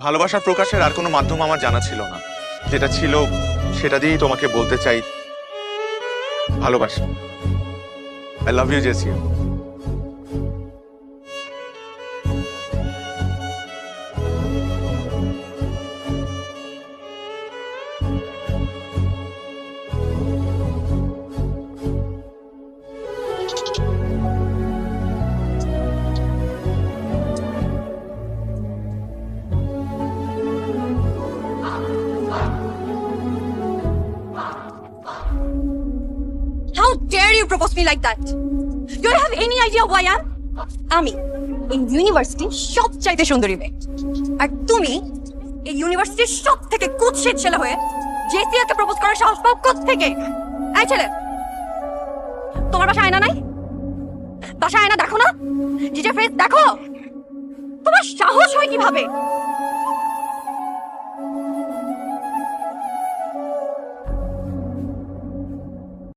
ভালোবাসার প্রকাশের আর কোনো মাধ্যম আমার জানা ছিল না, যেটা ছিল সেটা দিয়েই তোমাকে বলতে চাই ভালোবাসি। I love you Jessia. How dare you propose me like that? Do you have any idea who I am? আমি এই ইউনিভার্সিটির সবচাইতে সুন্দরী মেয়ে, আর তুমি এই ইউনিভার্সিটির সব থেকে কুৎসিত ছেলে হয়ে জেসিয়াকে প্রপোজ করার সাহস পাও কোত্থেকে? এই ছেলে, তোমার বাসায় আয়না নাই? বাসায় আয়না দেখো না, নিজের ফেস দেখো। তোমার সাহস হয় কিভাবে